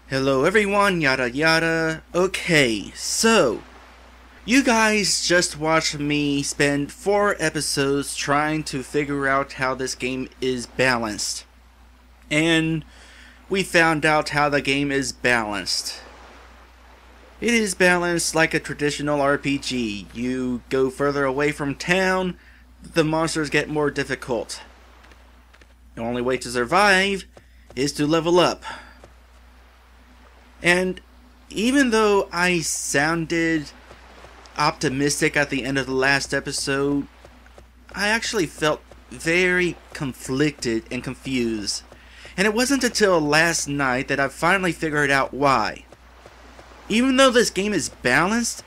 Hello everyone, yada yada. Okay, so you guys just watched me spend 4 episodes trying to figure out how this game is balanced. And we found out how the game is balanced. It is balanced like a traditional RPG. You go further away from town, the monsters get more difficult. The only way to survive is to level up. And even though I sounded optimistic at the end of the last episode, I actually felt very conflicted and confused. And it wasn't until last night that I finally figured out why. Even though this game is balanced,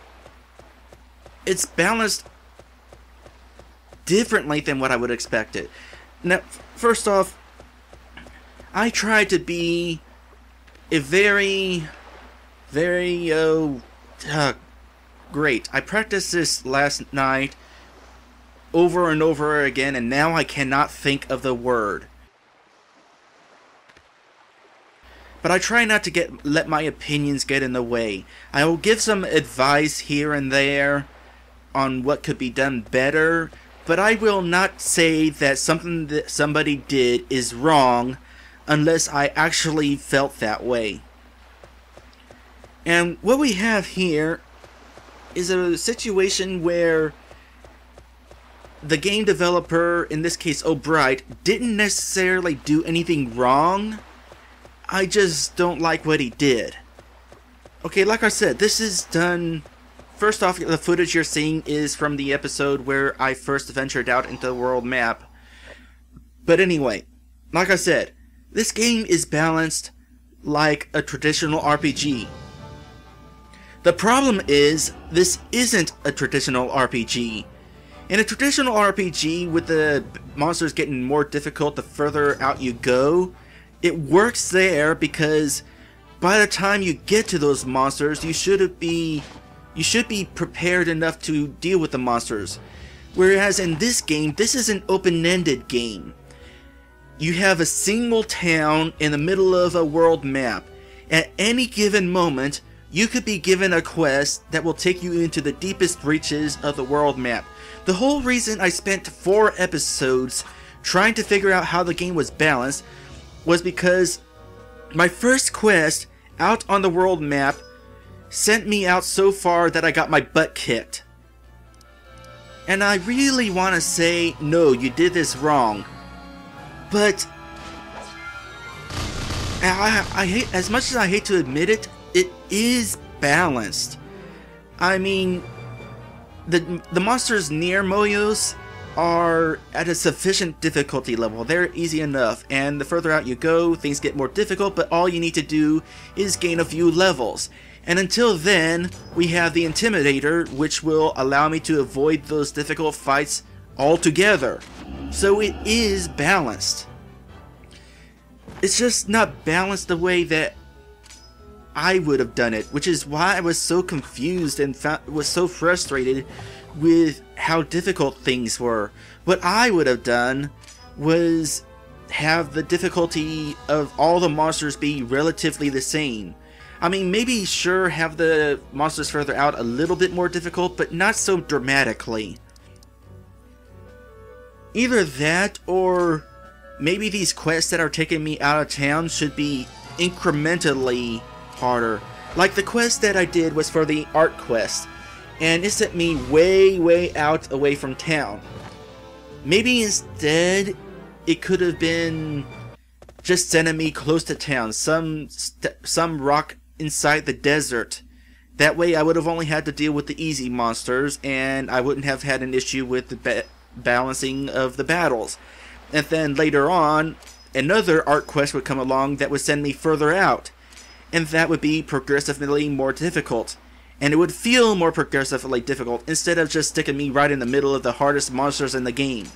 it's balanced differently than what I would expect it. Now, first off, I tried to be a very great. I practiced this last night over and over again, and now I cannot think of the word. But I try not to let my opinions get in the way. I will give some advice here and there on what could be done better, but I will not say that something that somebody did is wrong unless I actually felt that way. And what we have here is a situation where the game developer, in this case Obright, didn't necessarily do anything wrong. I just don't like what he did. Okay, like I said, this is done... First off, the footage you're seeing is from the episode where I first ventured out into the world map. But anyway, like I said, this game is balanced like a traditional RPG. The problem is, this isn't a traditional RPG. In a traditional RPG, with the monsters getting more difficult the further out you go, it works there because by the time you get to those monsters, you should be prepared enough to deal with the monsters. Whereas in this game, this is an open-ended game. You have a single town in the middle of a world map. At any given moment, you could be given a quest that will take you into the deepest reaches of the world map. The whole reason I spent 4 episodes trying to figure out how the game was balanced was because my first quest out on the world map sent me out so far that I got my butt kicked. And I really want to say, no, you did this wrong. But I hate, as much as I hate to admit it, it is balanced. I mean, the monsters near Moyos are at a sufficient difficulty level. They're easy enough, and the further out you go, things get more difficult, but all you need to do is gain a few levels. And until then, we have the Intimidator, which will allow me to avoid those difficult fights altogether. So it is balanced. It's just not balanced the way that I would have done it, which is why I was so confused and was so frustrated with how difficult things were. What I would have done was have the difficulty of all the monsters be relatively the same. I mean, maybe sure have the monsters further out a little bit more difficult, but not so dramatically. Either that, or maybe these quests that are taking me out of town should be incrementally harder. Like the quest that I did was for the art quest, and it sent me way out away from town. Maybe instead it could have been just sending me close to town, some rock inside the desert. That way I would have only had to deal with the easy monsters, and I wouldn't have had an issue with the balancing of the battles. And then later on, another art quest would come along that would send me further out, and that would be progressively more difficult. And it would feel more progressively difficult instead of just sticking me right in the middle of the hardest monsters in the game.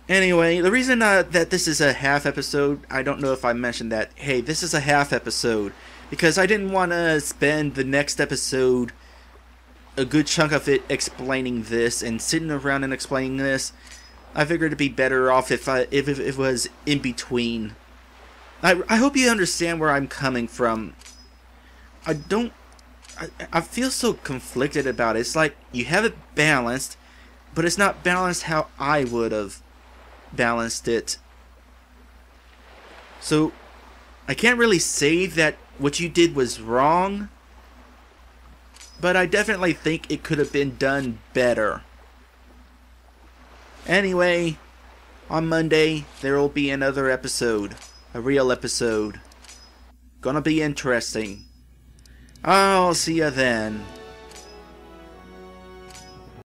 Anyway, the reason that this is a half episode, I don't know if I mentioned that. Hey, this is a half episode because I didn't want to spend the next episode, a good chunk of it, explaining this and sitting around and explaining this. I figured it'd be better off if it was in between. I hope you understand where I'm coming from. I feel so conflicted about it. It's like you have it balanced, but it's not balanced how I would have balanced it. So I can't really say that what you did was wrong, but I definitely think it could have been done better. Anyway, on Monday there will be another episode, a real episode. Gonna be interesting. I'll see ya then.